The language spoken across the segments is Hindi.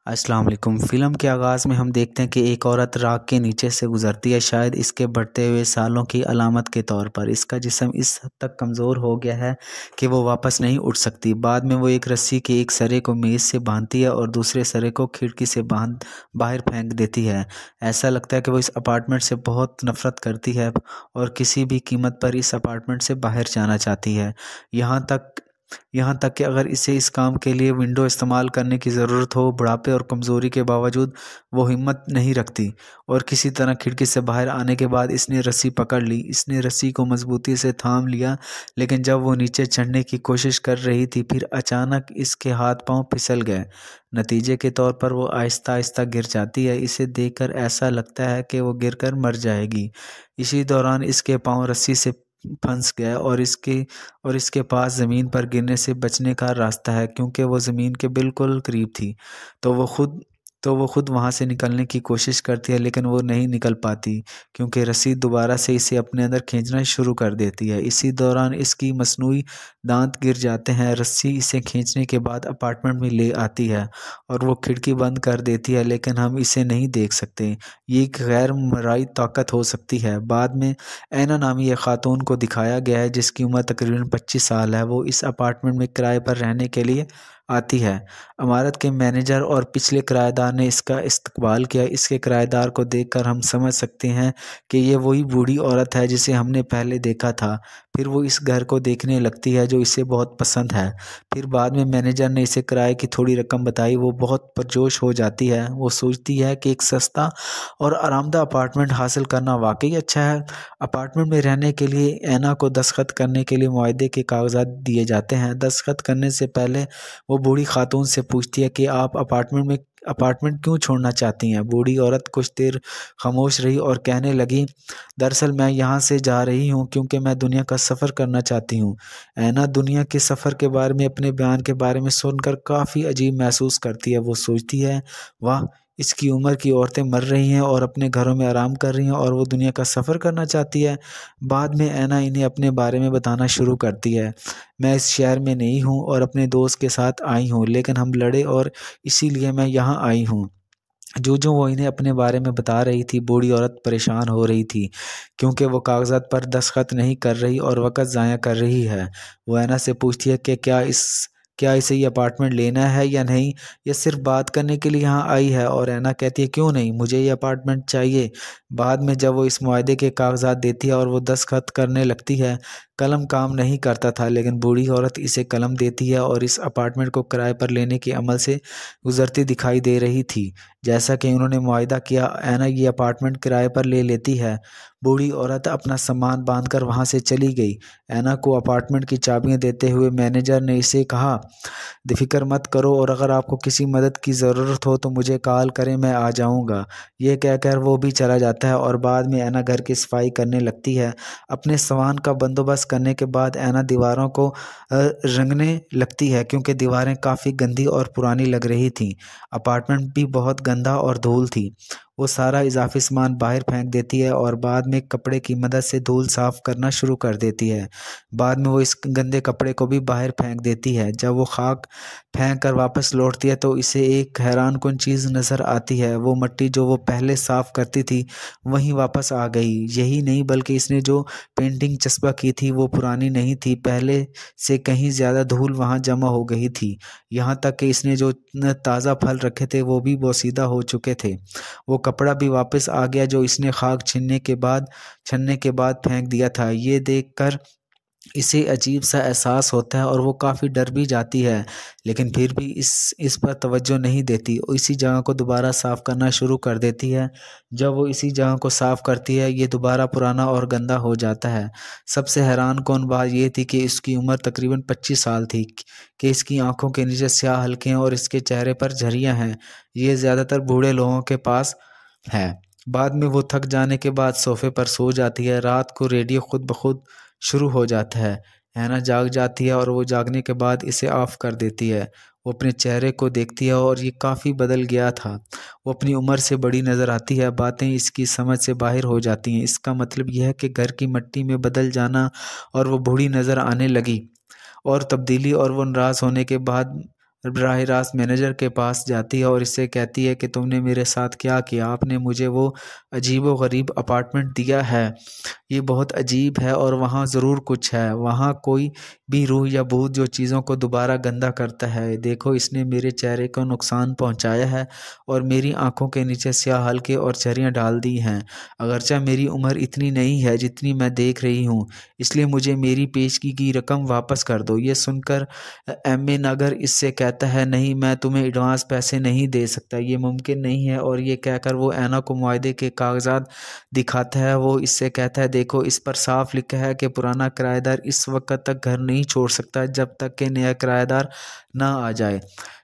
अस्सलाम वालेकुम। फ़िल्म के आगाज़ में हम देखते हैं कि एक औरत राख के नीचे से गुज़रती है, शायद इसके बढ़ते हुए सालों की अलामत के तौर पर। इसका जिस्म इस हद तक कमज़ोर हो गया है कि वो वापस नहीं उठ सकती। बाद में वो एक रस्सी के एक सरे को मेज़ से बांधती है और दूसरे सरे को खिड़की से बाहर फेंक देती है। ऐसा लगता है कि वो इस अपार्टमेंट से बहुत नफ़रत करती है और किसी भी कीमत पर इस अपार्टमेंट से बाहर जाना चाहती है। यहाँ तक कि अगर इसे इस काम के लिए विंडो इस्तेमाल करने की ज़रूरत हो, बुढ़ापे और कमज़ोरी के बावजूद वो हिम्मत नहीं रखती और किसी तरह खिड़की से बाहर आने के बाद इसने रस्सी पकड़ ली। इसने रस्सी को मजबूती से थाम लिया, लेकिन जब वो नीचे चढ़ने की कोशिश कर रही थी, फिर अचानक इसके हाथ-पाँव फिसल गए। नतीजे के तौर पर वो आहिस्ता-आहिस्ता गिर जाती है। इसे देखकर ऐसा लगता है कि वो गिरकर मर जाएगी। इसी दौरान इसके पाँव रस्सी से फंस गए और इसके पास ज़मीन पर गिरने से बचने का रास्ता है, क्योंकि वो ज़मीन के बिल्कुल करीब थी। तो वो खुद वहाँ से निकलने की कोशिश करती है, लेकिन वो नहीं निकल पाती, क्योंकि रस्सी दोबारा से इसे अपने अंदर खींचना शुरू कर देती है। इसी दौरान इसकी मसनूई दांत गिर जाते हैं। रस्सी इसे खींचने के बाद अपार्टमेंट में ले आती है और वो खिड़की बंद कर देती है, लेकिन हम इसे नहीं देख सकते। ये एक गैर मर्ई ताकत हो सकती है। बाद में ऐना नामी एक खातून को दिखाया गया है, जिसकी उम्र तकरीबन 25 साल है। वो इस अपार्टमेंट में किराए पर रहने के लिए आती है। इमारत के मैनेजर और पिछले किराएदार ने इसका इस्तकबाल किया। इसके किराएदार को देखकर हम समझ सकते हैं कि ये वही बूढ़ी औरत है जिसे हमने पहले देखा था। फिर वो इस घर को देखने लगती है, जो इसे बहुत पसंद है। फिर बाद में मैनेजर ने इसे किराए की थोड़ी रकम बताई। वो बहुत पुरजोश हो जाती है। वो सोचती है कि एक सस्ता और आरामदाह अपार्टमेंट हासिल करना वाकई अच्छा है। अपार्टमेंट में रहने के लिए ऐना को दस्तखत करने के लिए मुआहदे के कागजात दिए जाते हैं। दस्तखत करने से पहले वो बूढ़ी खातून से पूछती है कि आप अपार्टमेंट क्यों छोड़ना चाहती हैं। बूढ़ी औरत कुछ देर खामोश रही और कहने लगी, दरअसल मैं यहाँ से जा रही हूँ क्योंकि मैं दुनिया का सफ़र करना चाहती हूँ। ऐना दुनिया के सफ़र के बारे में अपने बयान के बारे में सुनकर काफ़ी अजीब महसूस करती है। वो सोचती है, वाह, इसकी उम्र की औरतें मर रही हैं और अपने घरों में आराम कर रही हैं, और वो दुनिया का सफ़र करना चाहती है। बाद में ऐना इन्हें अपने बारे में बताना शुरू करती है। मैं इस शहर में नई हूँ और अपने दोस्त के साथ आई हूँ, लेकिन हम लड़े और इसीलिए मैं यहाँ आई हूँ। जो वो इन्हें अपने बारे में बता रही थी, बूढ़ी औरत परेशान हो रही थी, क्योंकि वो कागज़ात पर दस्तखत नहीं कर रही और वक़्त ज़ाया कर रही है। वो ऐना से पूछती है कि क्या इसे ये अपार्टमेंट लेना है या नहीं, या सिर्फ़ बात करने के लिए यहाँ आई है? और ऐना कहती है, क्यों नहीं, मुझे ये अपार्टमेंट चाहिए। बाद में जब वो इस मुआहदे के कागज़ात देती है और वो दस्तखत करने लगती है, कलम काम नहीं करता था, लेकिन बूढ़ी औरत इसे कलम देती है और इस अपार्टमेंट को किराए पर लेने के अमल से गुज़रती दिखाई दे रही थी। जैसा कि उन्होंने मुआहदा किया, ऐना ये अपार्टमेंट किराए पर ले लेती है। बूढ़ी औरत अपना सामान बांधकर वहाँ से चली गई। ऐना को अपार्टमेंट की चाबियाँ देते हुए मैनेजर ने इसे कहा, फ़िक्र मत करो, और अगर आपको किसी मदद की ज़रूरत हो तो मुझे कॉल करें, मैं आ जाऊँगा। ये कहकर वो भी चला जाता है और बाद में ऐना घर की सफाई करने लगती है। अपने सामान का बंदोबस्त करने के बाद ऐना दीवारों को रंगने लगती है, क्योंकि दीवारें काफ़ी गंदी और पुरानी लग रही थीं। अपार्टमेंट भी बहुत गंदा और धूल थी। वो सारा इज़ाफ़ी सामान बाहर फेंक देती है और बाद में कपड़े की मदद से धूल साफ़ करना शुरू कर देती है। बाद में वो इस गंदे कपड़े को भी बाहर फेंक देती है। जब वो खाक फेंक कर वापस लौटती है तो इसे एक हैरानकुन चीज़ नज़र आती है। वो मिट्टी जो वो पहले साफ़ करती थी, वहीं वापस आ गई। यही नहीं, बल्कि इसने जो पेंटिंग चस्पा की थी वो पुरानी नहीं थी, पहले से कहीं ज़्यादा धूल वहाँ जमा हो गई थी। यहाँ तक कि इसने जो ताज़ा फल रखे थे वो भी बोसीदा हो चुके थे। वो कपड़ा भी वापस आ गया जो इसने खाक छनने के बाद फेंक दिया था। ये देखकर इसे अजीब-सा एहसास होता है और वो काफ़ी डर भी जाती है, लेकिन फिर भी इस पर तवज्जो नहीं देती। इसी जगह को दोबारा साफ़ करना शुरू कर देती है। जब वो इसी जगह को साफ़ करती है, ये दोबारा पुराना और गंदा हो जाता है। सबसे हैरानकुन बात ये थी कि इसकी उम्र तकरीबन 25 साल थी, कि इसकी आँखों के नीचे स्याह हलके हैं और इसके चेहरे पर झर्रियाँ हैं। ये ज़्यादातर बूढ़े लोगों के पास है। बाद में वो थक जाने के बाद सोफ़े पर सो जाती है। रात को रेडियो खुद ब खुद शुरू हो जाता है। हैना जाग जाती है और वो जागने के बाद इसे ऑफ़ कर देती है। वो अपने चेहरे को देखती है और ये काफ़ी बदल गया था। वो अपनी उम्र से बड़ी नज़र आती है। बातें इसकी समझ से बाहर हो जाती हैं। इसका मतलब यह है कि घर की मिट्टी में बदल जाना और वो बूढ़ी नज़र आने लगी, और तब्दीली और वो नाराज़ होने के बाद बराह रास्त मैनेजर के पास जाती है और इससे कहती है कि तुमने मेरे साथ क्या किया, आपने मुझे वो अजीब व गरीब अपार्टमेंट दिया है, ये बहुत अजीब है और वहाँ ज़रूर कुछ है, वहाँ कोई भी रूह या भूत जो चीज़ों को दोबारा गंदा करता है। देखो, इसने मेरे चेहरे को नुकसान पहुँचाया है और मेरी आंखों के नीचे स्याह हल्के और झर्रियाँ डाल दी हैं। अगरचे मेरी उम्र इतनी नहीं है जितनी मैं देख रही हूँ, इसलिए मुझे मेरी पेशगी की रकम वापस कर दो। ये सुनकर एम.ए. नागर इससे कहता है, नहीं, मैं तुम्हें एडवांस पैसे नहीं दे सकता, ये मुमकिन नहीं है। और ये कहकर वो ऐना को मुआहदे के कागजात दिखाता है। वो इससे कहता है, देखो, इस पर साफ लिखा है कि पुराना किराएदार इस वक्त तक घर नहीं छोड़ सकता जब तक कि नया किराएदार ना आ जाए।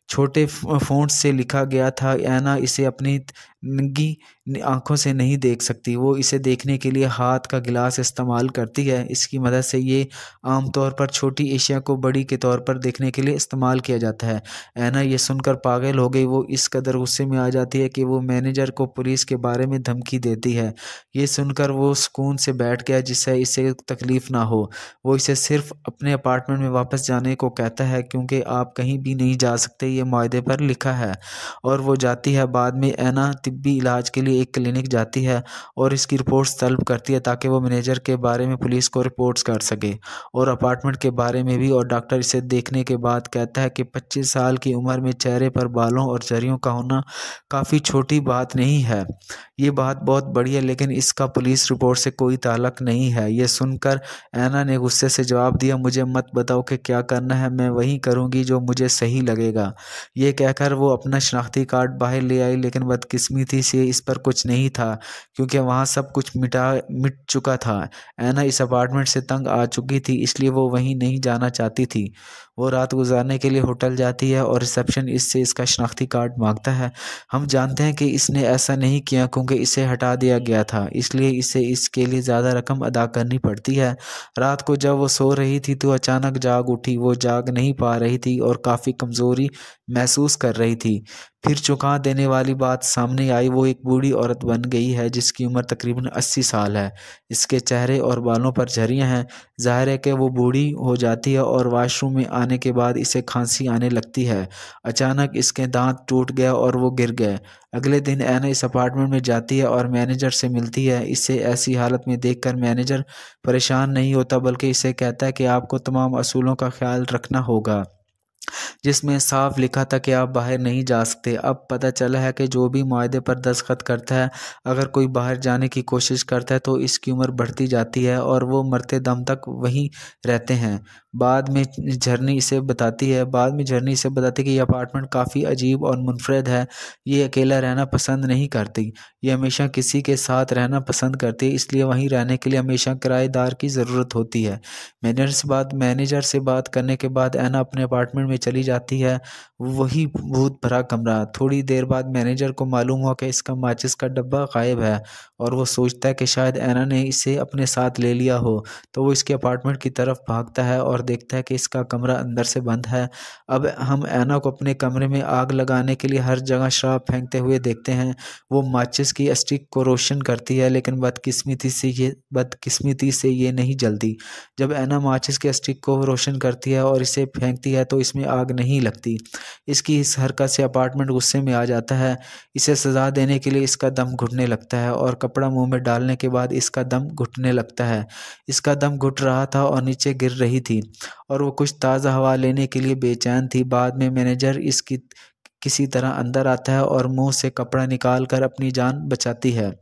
छोटे फ़ॉन्ट से लिखा गया था। ऐना इसे अपनी नंगी आंखों से नहीं देख सकती। वो इसे देखने के लिए हाथ का गिलास इस्तेमाल करती है। इसकी मदद से ये आमतौर पर छोटी एशिया को बड़ी के तौर पर देखने के लिए इस्तेमाल किया जाता है। ऐना ये सुनकर पागल हो गई। वो इस कदर गुस्से में आ जाती है कि वो मैनेजर को पुलिस के बारे में धमकी देती है। ये सुनकर वो सुकून से बैठ गया जिससे इसे तकलीफ़ ना हो। वो इसे सिर्फ अपने अपार्टमेंट में वापस जाने को कहता है क्योंकि आप कहीं भी नहीं जा सकते, ये मुआहदे पर लिखा है। और वो जाती है। बाद में ऐना तिब्बी इलाज के लिए एक क्लिनिक जाती है और इसकी रिपोर्ट्स तलब करती है ताकि वो मैनेजर के बारे में पुलिस को रिपोर्ट्स कर सके और अपार्टमेंट के बारे में भी। और डॉक्टर इसे देखने के बाद कहता है कि 25 साल की उम्र में चेहरे पर बालों और झर्रियों का होना काफ़ी छोटी बात नहीं है, ये बात बहुत बड़ी है, लेकिन इसका पुलिस रिपोर्ट से कोई ताल्लुक नहीं है। ये सुनकर ऐना ने गुस्से से जवाब दिया, मुझे मत बताओ कि क्या करना है, मैं वही करूँगी जो मुझे सही लगेगा। ये कहकर वो अपना शनाख्ती कार्ड बाहर ले आई, लेकिन बदकिस्मती से इस पर कुछ नहीं था क्योंकि वहाँ सब कुछ मिट चुका था। ऐना इस अपार्टमेंट से तंग आ चुकी थी, इसलिए वो वहीं नहीं जाना चाहती थी। वो रात गुजारने के लिए होटल जाती है और रिसेप्शन इससे इसका शनाख्ती कार्ड मांगता है। हम जानते हैं कि इसने ऐसा नहीं किया क्योंकि इसे हटा दिया गया था, इसलिए इसे इसके लिए ज़्यादा रकम अदा करनी पड़ती है। रात को जब वो सो रही थी तो अचानक जाग उठी। वो जाग नहीं पा रही थी और काफ़ी कमज़ोरी महसूस कर रही थी। फिर चौंका देने वाली बात सामने आई। वो एक बूढ़ी औरत बन गई है जिसकी उम्र तकरीबन 80 साल है। इसके चेहरे और बालों पर झर्रियाँ हैं। ज़ाहिर है कि वो बूढ़ी हो जाती है और वॉशरूम में आने के बाद इसे खांसी आने लगती है। अचानक इसके दांत टूट गया और वो गिर गए। अगले दिन ऐना इस अपार्टमेंट में जाती है और मैनेजर से मिलती है। इसे ऐसी हालत में देखकर मैनेजर परेशान नहीं होता बल्कि इसे कहता है कि आपको तमाम असूलों का ख्याल रखना होगा जिसमें साफ लिखा था कि आप बाहर नहीं जा सकते। अब पता चला है कि जो भी मुआहदे पर दस्तखत करता है, अगर कोई बाहर जाने की कोशिश करता है तो इसकी उम्र बढ़ती जाती है और वो मरते दम तक वहीं रहते हैं। बाद में झरनी इसे बताती है कि ये अपार्टमेंट काफ़ी अजीब और मुनफरद है। ये अकेला रहना पसंद नहीं करती, ये हमेशा किसी के साथ रहना पसंद करती है, इसलिए वहीं रहने के लिए हमेशा किराएदार की ज़रूरत होती है। मैनेजर से बात करने के बाद ऐना अपने अपार्टमेंट में चली जाती है। वही भूत भरा कमरा। थोड़ी देर बाद मैनेजर को मालूम हुआ कि इसका माचिस का डब्बा गायब है और वो सोचता है कि शायद ऐना ने इसे अपने साथ ले लिया हो। तो वो इसके अपार्टमेंट की तरफ भागता है और देखता है कि इसका कमरा अंदर से बंद है। अब हम ऐना को अपने कमरे में आग लगाने के लिए हर जगह शराब फेंकते हुए देखते हैं। वो माचिस की स्टिक को रोशन करती है, लेकिन बदकिस्मती से ये नहीं जलती। जब ऐना माचिस के स्टिक को रोशन करती है और इसे फेंकती है तो इसमें आग नहीं लगती। इसकी इस हरकत से अपार्टमेंट गुस्से में आ जाता है। इसे सज़ा देने के लिए इसका दम घुटने लगता है और कपड़ा मुंह में डालने के बाद इसका दम घुटने लगता है। इसका दम घुट रहा था और नीचे गिर रही थी और वो कुछ ताज़ा हवा लेने के लिए बेचैन थी। बाद में मैनेजर इसकी किसी तरह अंदर आता है और मुंह से कपड़ा निकाल कर अपनी जान बचाती है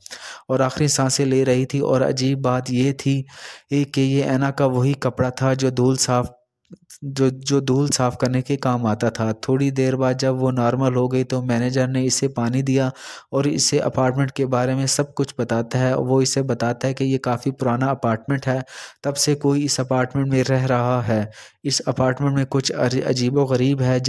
और आखिरी सांसें ले रही थी। और अजीब बात ये थी कि ये ऐना का वही कपड़ा था जो धूल साफ करने के काम आता था। थोड़ी देर बाद जब वो नॉर्मल हो गई तो मैनेजर ने इसे पानी दिया और इसे अपार्टमेंट के बारे में सब कुछ बताता है। वो इसे बताता है कि ये काफ़ी पुराना अपार्टमेंट है, तब से कोई इस अपार्टमेंट में रह रहा है। इस अपार्टमेंट में कुछ अजीबो गरीब है,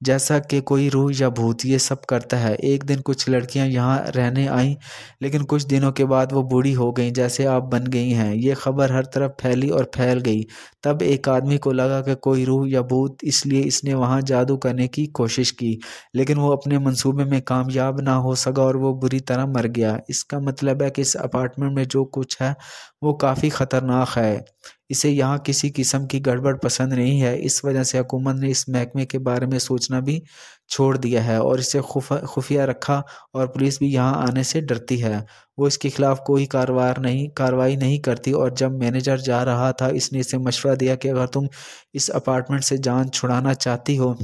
जैसा कि कोई रूह या भूत ये सब करता है। एक दिन कुछ लड़कियां यहाँ रहने आईं, लेकिन कुछ दिनों के बाद वो बूढ़ी हो गईं जैसे आप बन गई हैं। ये खबर हर तरफ फैली और फैल गई। तब एक आदमी को लगा कि कोई रूह या भूत, इसलिए इसने वहाँ जादू करने की कोशिश की, लेकिन वो अपने मंसूबे में कामयाब ना हो सका और वो बुरी तरह मर गया। इसका मतलब है कि इस अपार्टमेंट में जो कुछ है वो काफ़ी ख़तरनाक है। इसे यहाँ किसी किस्म की गड़बड़ पसंद नहीं है। इस वजह से हुकूमत ने इस महकमे के बारे में सोचना भी छोड़ दिया है और इसे खुफिया रखा, और पुलिस भी यहाँ आने से डरती है। वो इसके खिलाफ कोई कार्रवाई नहीं करती। और जब मैनेजर जा रहा था, इसने इसे मशवरा दिया कि अगर तुम इस अपार्टमेंट से जान छुड़ाना चाहती हो,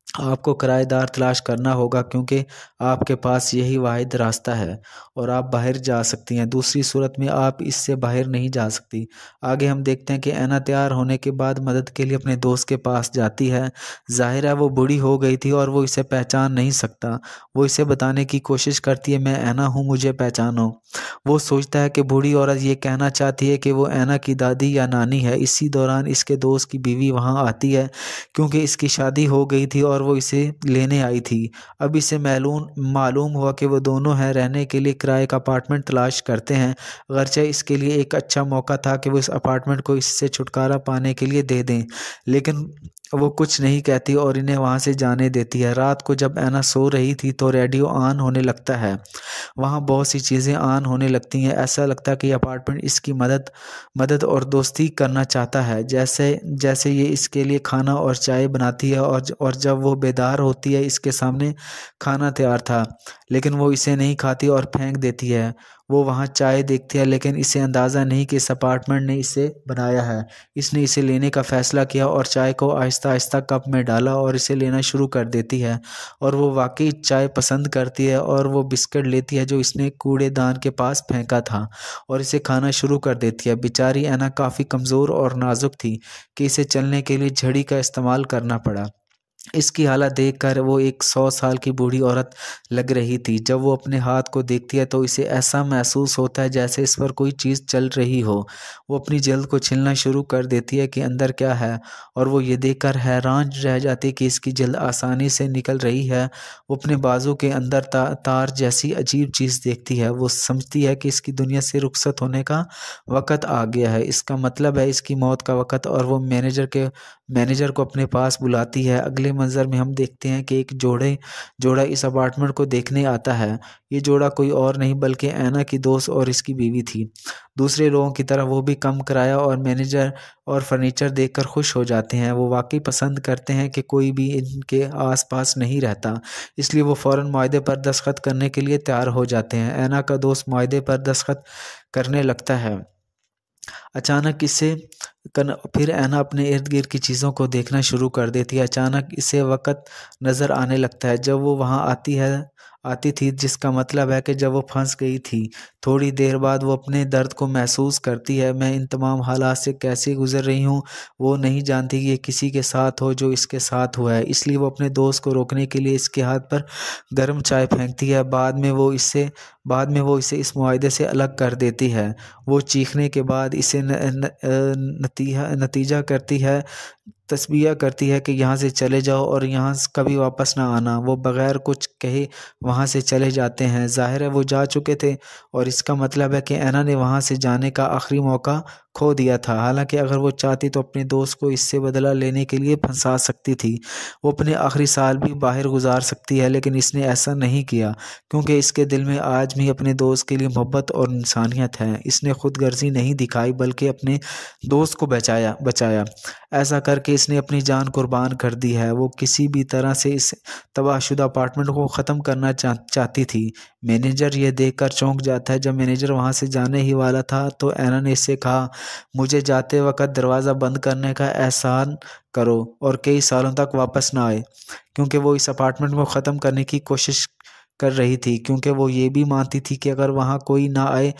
आपको किराएदार तलाश करना होगा, क्योंकि आपके पास यही वाहिद रास्ता है और आप बाहर जा सकती हैं। दूसरी सूरत में आप इससे बाहर नहीं जा सकती। आगे हम देखते हैं कि ऐना तैयार होने के बाद मदद के लिए अपने दोस्त के पास जाती है। ज़ाहिर है वो बूढ़ी हो गई थी और वो इसे पहचान नहीं सकता। वो इसे बताने की कोशिश करती है, मैं ऐना हूँ, मुझे पहचानो। वो सोचता है कि बूढ़ी औरत ये कहना चाहती है कि वो ऐना की दादी या नानी है। इसी दौरान इसके दोस्त की बीवी वहाँ आती है, क्योंकि इसकी शादी हो गई थी और वो इसे लेने आई थी। अब इसे मालूम हुआ कि वो दोनों हैं रहने के लिए किराए का अपार्टमेंट तलाश करते हैं। अगरचे इसके लिए एक अच्छा मौका था कि वो इस अपार्टमेंट को इससे छुटकारा पाने के लिए दे दें, लेकिन वो कुछ नहीं कहती और इन्हें वहाँ से जाने देती है। रात को जब ऐना सो रही थी तो रेडियो ऑन होने लगता है। वहाँ बहुत सी चीज़ें ऑन होने लगती हैं। ऐसा लगता है कि अपार्टमेंट इसकी मदद और दोस्ती करना चाहता है, जैसे जैसे ये इसके लिए खाना और चाय बनाती है, और जब वो बेदार होती है, इसके सामने खाना तैयार था, लेकिन वो इसे नहीं खाती और फेंक देती है। वो वहाँ चाय देखती है, लेकिन इसे अंदाज़ा नहीं कि इस अपार्टमेंट ने इसे बनाया है। इसने इसे लेने का फ़ैसला किया और चाय को आहिस्ता आहिस्ता कप में डाला और इसे लेना शुरू कर देती है। और वो वाकई चाय पसंद करती है और वो बिस्किट लेती है जो इसने कूड़ेदान के पास फेंका था, और इसे खाना शुरू कर देती है। बेचारी ऐना काफ़ी कमज़ोर और नाजुक थी कि इसे चलने के लिए झड़ी का इस्तेमाल करना पड़ा। इसकी हालत देखकर वो एक 100 साल की बूढ़ी औरत लग रही थी। जब वो अपने हाथ को देखती है तो इसे ऐसा महसूस होता है जैसे इस पर कोई चीज़ चल रही हो। वो अपनी जल्द को छीलना शुरू कर देती है कि अंदर क्या है, और वो ये देखकर हैरान रह जाती है कि इसकी जल्द आसानी से निकल रही है। वो अपने बाजू के अंदर तार जैसी अजीब चीज़ देखती है। वो समझती है कि इसकी दुनिया से रुखसत होने का वक़्त आ गया है। इसका मतलब है इसकी मौत का वक़्त, और वो मैनेजर को अपने पास बुलाती है। अगले मंजर में हम देखते हैं कि एक जोड़ा इस अपार्टमेंट को देखने आता है। ये जोड़ा कोई और नहीं बल्कि ऐना की दोस्त और इसकी बीवी थी। दूसरे लोगों की तरह वो भी कम किराया और मैनेजर और फर्नीचर देखकर खुश हो जाते हैं। वो वाकई पसंद करते हैं कि कोई भी इनके आसपास नहीं रहता, इसलिए वो फ़ौरन मुआहदे पर दस्तखत करने के लिए तैयार हो जाते हैं। ऐना का दोस्त मुआहदे पर दस्तखत करने लगता है। अचानक फिर ऐना अपने इर्द गिर्द की चीज़ों को देखना शुरू कर देती है। अचानक इसे वक़्त नज़र आने लगता है जब वो वहाँ आती थी, जिसका मतलब है कि जब वो फंस गई थी। थोड़ी देर बाद वो अपने दर्द को महसूस करती है। मैं इन तमाम हालात से कैसे गुजर रही हूँ, वो नहीं जानती कि ये किसी के साथ हो जो इसके साथ हुआ है। इसलिए वो अपने दोस्त को रोकने के लिए इसके हाथ पर गर्म चाय फेंकती है। बाद में वो इसे इस मुआहदे से अलग कर देती है। वो चीखने के बाद इसे नतीजा करती है, तस्बीह करती है कि यहाँ से चले जाओ और यहाँ से कभी वापस ना आना। वो बग़ैर कुछ कहे वहाँ से चले जाते हैं। ज़ाहिर है वो जा चुके थे, और इसका मतलब है कि ऐना ने वहाँ से जाने का आखिरी मौका खो दिया था। हालांकि अगर वो चाहती तो अपने दोस्त को इससे बदला लेने के लिए फंसा सकती थी। वो अपने आखिरी साल भी बाहर गुजार सकती है, लेकिन इसने ऐसा नहीं किया, क्योंकि इसके दिल में आज भी अपने दोस्त के लिए मोहब्बत और इंसानियत है। इसने खुदगर्जी नहीं दिखाई बल्कि अपने दोस्त को बचाया। ऐसा करके इसने अपनी जान कुर्बान कर दी है। वो किसी भी तरह से इस तबाहशुदा अपार्टमेंट को ख़त्म करना चाहती थी। मैनेजर ये देखकर चौंक जाता है। जब मैनेजर वहाँ से जाने ही वाला था तो ऐना ने इससे कहा, मुझे जाते वक्त दरवाज़ा बंद करने का एहसान करो और कई सालों तक वापस ना आए, क्योंकि वो इस अपार्टमेंट को ख़त्म करने की कोशिश कर रही थी। क्योंकि वो ये भी मानती थी कि अगर वहाँ कोई ना आए,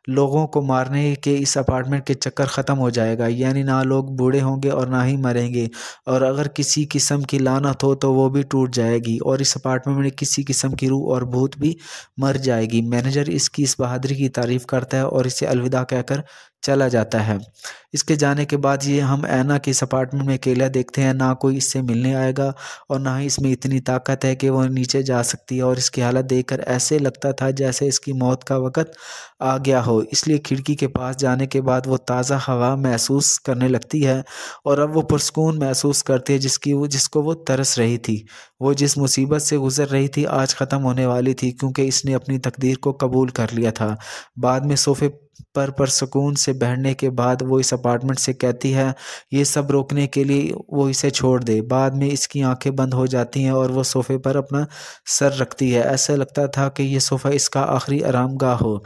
लोगों को मारने के इस अपार्टमेंट के चक्कर ख़त्म हो जाएगा। यानी ना लोग बूढ़े होंगे और ना ही मरेंगे, और अगर किसी किस्म की लानत हो तो वो भी टूट जाएगी, और इस अपार्टमेंट में किसी किस्म की रूह और भूत भी मर जाएगी। मैनेजर इसकी इस बहादुरी की तारीफ़ करता है और इसे अलविदा कहकर चला जाता है। इसके जाने के बाद ये हम ऐना के इस अपार्टमेंट में अकेला देखते हैं। ना कोई इससे मिलने आएगा और ना ही इसमें इतनी ताकत है कि वो नीचे जा सकती है, और इसकी हालत देखकर ऐसे लगता था जैसे इसकी मौत का वक़्त आ गया हो। हो, इसलिए खिड़की के पास जाने के बाद वो ताज़ा हवा महसूस करने लगती है और अब वो पुरस्कून महसूस करती है जिसको वो तरस रही थी। वो जिस मुसीबत से गुज़र रही थी आज ख़त्म होने वाली थी, क्योंकि इसने अपनी तकदीर को कबूल कर लिया था। बाद में सोफ़े पर सुकून से बैठने के बाद वो इस अपार्टमेंट से कहती है ये सब रोकने के लिए वो इसे छोड़ दे। बाद में इसकी आंखें बंद हो जाती हैं और वो सोफ़े पर अपना सर रखती है। ऐसा लगता था कि ये सोफ़ा इसका आखिरी आरामगाह हो।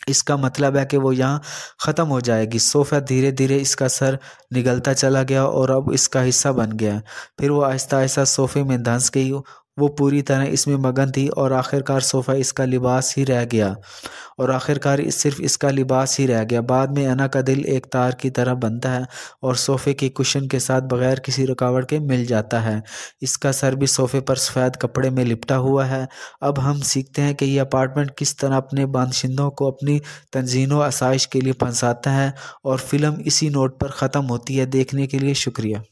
इसका मतलब है कि वो यहाँ ख़त्म हो जाएगी। सोफ़ा धीरे-धीरे इसका सर निगलता चला गया और अब इसका हिस्सा बन गया। फिर वो आहिस्ता-आहिस्ता सोफ़े में धँस गई। वो पूरी तरह इसमें मगन थी और आखिरकार सोफ़ा इसका लिबास ही रह गया और आखिरकार सिर्फ़ इसका लिबास ही रह गया। बाद में ऐना का दिल एक तार की तरह बनता है और सोफ़े के कुशन के साथ बग़ैर किसी रुकावट के मिल जाता है। इसका सर भी सोफ़े पर सफ़ेद कपड़े में लिपटा हुआ है। अब हम सीखते हैं कि ये अपार्टमेंट किस तरह अपने बाशिंदों को अपनी तंज़ीन व आसाइश के लिए फंसाता है और फ़िल्म इसी नोट पर ख़त्म होती है। देखने के लिए शुक्रिया।